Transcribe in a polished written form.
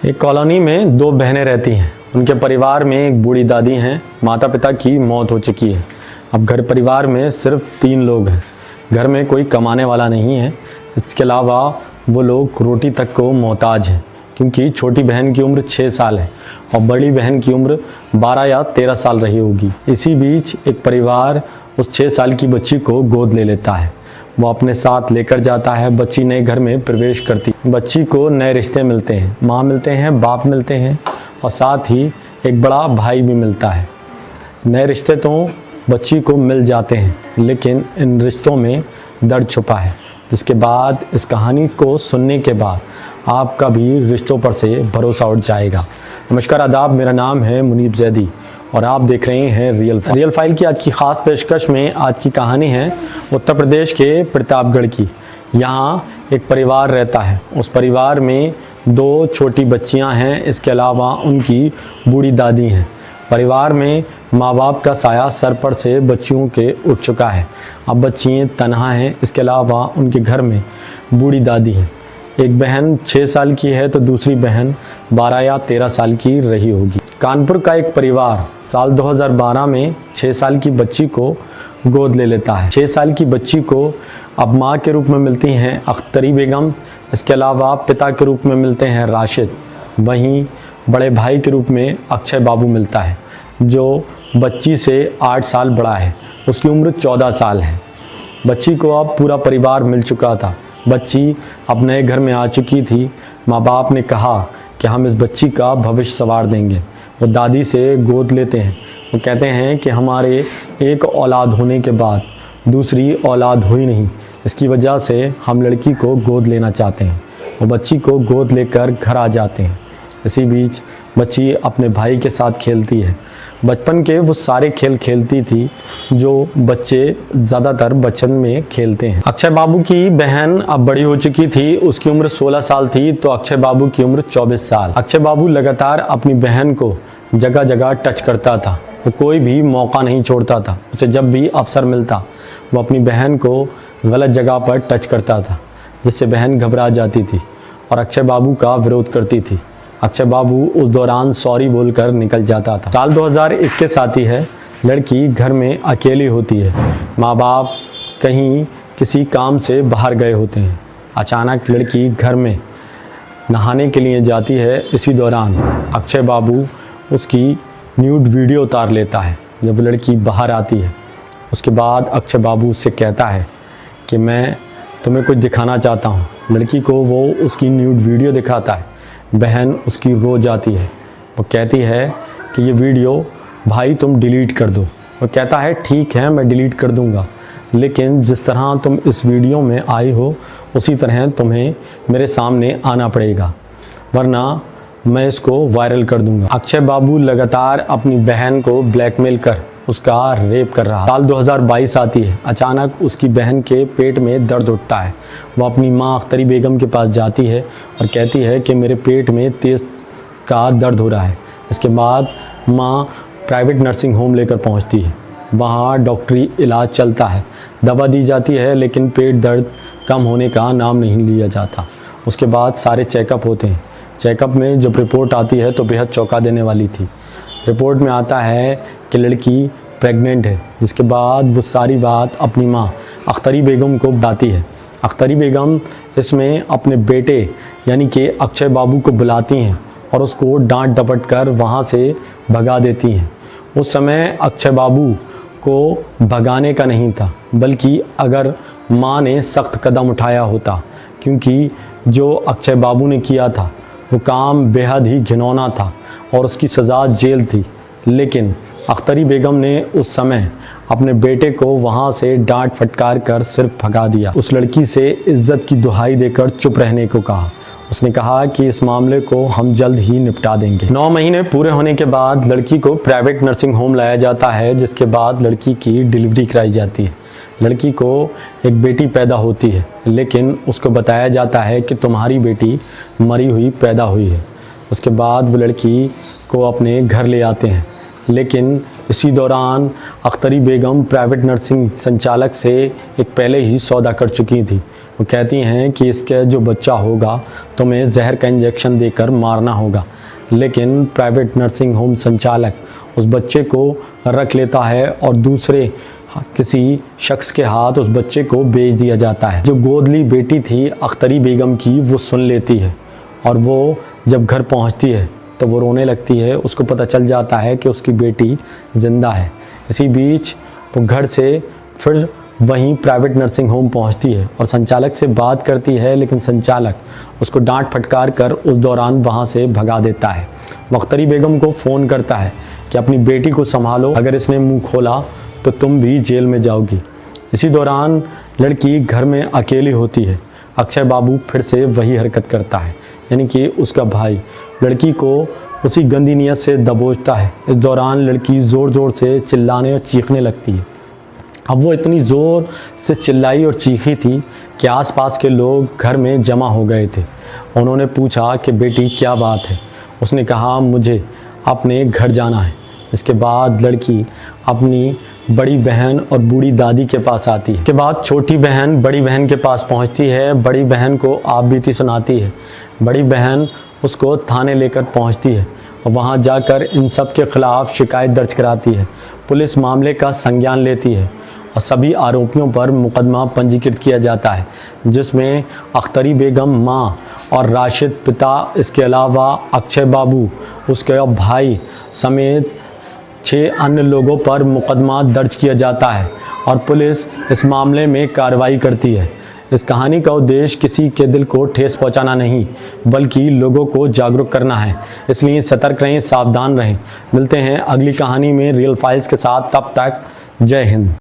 एक कॉलोनी में दो बहनें रहती हैं। उनके परिवार में एक बूढ़ी दादी हैं। माता पिता की मौत हो चुकी है। अब घर परिवार में सिर्फ 3 लोग हैं। घर में कोई कमाने वाला नहीं है। इसके अलावा वो लोग रोटी तक को मोहताज हैं, क्योंकि छोटी बहन की उम्र 6 साल है और बड़ी बहन की उम्र 12 या 13 साल रही होगी। इसी बीच एक परिवार उस 6 साल की बच्ची को गोद ले लेता है। वो अपने साथ लेकर जाता है। बच्ची नए घर में प्रवेश करती। बच्ची को नए रिश्ते मिलते हैं। माँ मिलते हैं, बाप मिलते हैं और साथ ही एक बड़ा भाई भी मिलता है। नए रिश्ते तो बच्ची को मिल जाते हैं, लेकिन इन रिश्तों में दर्द छुपा है, जिसके बाद इस कहानी को सुनने के बाद आपका भी रिश्तों पर से भरोसा उठ जाएगा। नमस्कार, आदाब, मेरा नाम है मुनीब जैदी और आप देख रहे हैं रियल फाइल की आज की ख़ास पेशकश में। आज की कहानी है उत्तर प्रदेश के प्रतापगढ़ की। यहाँ एक परिवार रहता है। उस परिवार में 2 छोटी बच्चियाँ हैं। इसके अलावा उनकी बूढ़ी दादी हैं। परिवार में माँ बाप का साया सर पर से बच्चियों के उठ चुका है। अब बच्चियाँ तनहा हैं। इसके अलावा उनके घर में बूढ़ी दादी है। एक बहन 6 साल की है तो दूसरी बहन 12 या 13 साल की रही होगी। कानपुर का एक परिवार साल 2012 में 6 साल की बच्ची को गोद ले लेता है। 6 साल की बच्ची को अब माँ के रूप में मिलती हैं अख्तरी बेगम। इसके अलावा पिता के रूप में मिलते हैं राशिद। वहीं बड़े भाई के रूप में अक्षय बाबू मिलता है, जो बच्ची से 8 साल बड़ा है। उसकी उम्र 14 साल है। बच्ची को अब पूरा परिवार मिल चुका था। बच्ची अब नए घर में आ चुकी थी। माँ बाप ने कहा कि हम इस बच्ची का भविष्य संवार देंगे। वो दादी से गोद लेते हैं। वो कहते हैं कि हमारे एक औलाद होने के बाद दूसरी औलाद हुई नहीं, इसकी वजह से हम लड़की को गोद लेना चाहते हैं। वो बच्ची को गोद लेकर घर आ जाते हैं। इसी बीच बच्ची अपने भाई के साथ खेलती है। बचपन के वो सारे खेल खेलती थी जो बच्चे ज़्यादातर बचपन में खेलते हैं। अक्षय बाबू की बहन अब बड़ी हो चुकी थी। उसकी उम्र 16 साल थी तो अक्षय बाबू की उम्र 24 साल। अक्षय बाबू लगातार अपनी बहन को जगह जगह टच करता था। वो कोई भी मौका नहीं छोड़ता था। उसे जब भी अवसर मिलता वो अपनी बहन को गलत जगह पर टच करता था, जिससे बहन घबरा जाती थी और अक्षय बाबू का विरोध करती थी। अक्षय बाबू उस दौरान सॉरी बोलकर निकल जाता था। साल 2021 आती है। लड़की घर में अकेली होती है। माँ बाप कहीं किसी काम से बाहर गए होते हैं। अचानक लड़की घर में नहाने के लिए जाती है। इसी दौरान अक्षय बाबू उसकी न्यूड वीडियो उतार लेता है। जब लड़की बाहर आती है उसके बाद अक्षय बाबू उससे कहता है कि मैं तुम्हें कुछ दिखाना चाहता हूँ। लड़की को वो उसकी न्यूड वीडियो दिखाता है। बहन उसकी रो जाती है। वो कहती है कि ये वीडियो भाई तुम डिलीट कर दो। वो कहता है ठीक है, मैं डिलीट कर दूंगा, लेकिन जिस तरह तुम इस वीडियो में आई हो उसी तरह तुम्हें मेरे सामने आना पड़ेगा, वरना मैं इसको वायरल कर दूंगा। अक्षय बाबू लगातार अपनी बहन को ब्लैकमेल कर उसका रेप कर रहा। साल 2022 आती है। अचानक उसकी बहन के पेट में दर्द उठता है। वह अपनी माँ अख्तरी बेगम के पास जाती है और कहती है कि मेरे पेट में तेज़ का दर्द हो रहा है। इसके बाद माँ प्राइवेट नर्सिंग होम लेकर पहुँचती है। वहाँ डॉक्टरी इलाज चलता है, दवा दी जाती है, लेकिन पेट दर्द कम होने का नाम नहीं लिया जाता। उसके बाद सारे चेकअप होते हैं। चेकअप में जब रिपोर्ट आती है तो बेहद चौंका देने वाली थी। रिपोर्ट में आता है कि लड़की प्रेग्नेंट है, जिसके बाद वो सारी बात अपनी माँ अख्तरी बेगम को बताती है। अख्तरी बेगम इसमें अपने बेटे यानी कि अक्षय बाबू को बुलाती हैं और उसको डांट डपट कर वहाँ से भगा देती हैं। उस समय अक्षय बाबू को भगाने का नहीं था, बल्कि अगर माँ ने सख्त कदम उठाया होता, क्योंकि जो अक्षय बाबू ने किया था वो काम बेहद ही घिनौना था और उसकी सज़ा जेल थी। लेकिन अख्तरी बेगम ने उस समय अपने बेटे को वहाँ से डांट फटकार कर सिर्फ भगा दिया। उस लड़की से इज्जत की दुहाई देकर चुप रहने को कहा। उसने कहा कि इस मामले को हम जल्द ही निपटा देंगे। 9 महीने पूरे होने के बाद लड़की को प्राइवेट नर्सिंग होम लाया जाता है, जिसके बाद लड़की की डिलीवरी कराई जाती है। लड़की को एक बेटी पैदा होती है, लेकिन उसको बताया जाता है कि तुम्हारी बेटी मरी हुई पैदा हुई है। उसके बाद वो लड़की को अपने घर ले आते हैं, लेकिन इसी दौरान अख्तरी बेगम प्राइवेट नर्सिंग संचालक से एक पहले ही सौदा कर चुकी थी। वो कहती हैं कि इसका जो बच्चा होगा तुम्हें जहर का इंजेक्शन देकर मारना होगा, लेकिन प्राइवेट नर्सिंग होम संचालक उस बच्चे को रख लेता है और दूसरे किसी शख्स के हाथ उस बच्चे को बेच दिया जाता है। जो गोदली बेटी थी अख्तरी बेगम की, वो सुन लेती है और वो जब घर पहुंचती है तो वो रोने लगती है। उसको पता चल जाता है कि उसकी बेटी ज़िंदा है। इसी बीच वो घर से फिर वहीं प्राइवेट नर्सिंग होम पहुंचती है और संचालक से बात करती है, लेकिन संचालक उसको डांट फटकार कर उस दौरान वहां से भगा देता है। वो अख्तरी बेगम को फ़ोन करता है कि अपनी बेटी को संभालो, अगर इसने मुंह खोला तो तुम भी जेल में जाओगी। इसी दौरान लड़की घर में अकेली होती है। अक्षय बाबू फिर से वही हरकत करता है, यानी कि उसका भाई लड़की को उसी गंदी नीयत से दबोचता है। इस दौरान लड़की ज़ोर ज़ोर से चिल्लाने और चीखने लगती है। अब वो इतनी ज़ोर से चिल्लाई और चीखी थी कि आसपास के लोग घर में जमा हो गए थे। उन्होंने पूछा कि बेटी क्या बात है। उसने कहा मुझे अपने घर जाना है। इसके बाद लड़की अपनी बड़ी बहन और बूढ़ी दादी के पास आती है। इसके बाद छोटी बहन बड़ी बहन के पास पहुंचती है। बड़ी बहन को आप बीती सुनाती है। बड़ी बहन उसको थाने लेकर पहुंचती है और वहां जाकर इन सब के खिलाफ शिकायत दर्ज कराती है। पुलिस मामले का संज्ञान लेती है और सभी आरोपियों पर मुकदमा पंजीकृत किया जाता है, जिसमें अख्तरी बेगम माँ और राशिद पिता, इसके अलावा अक्षय बाबू, उसके भाई समेत 6 अन्य लोगों पर मुकदमा दर्ज किया जाता है और पुलिस इस मामले में कार्रवाई करती है। इस कहानी का उद्देश्य किसी के दिल को ठेस पहुंचाना नहीं, बल्कि लोगों को जागरूक करना है। इसलिए सतर्क रहें, सावधान रहें। मिलते हैं अगली कहानी में रियल फाइल्स के साथ। तब तक जय हिंद।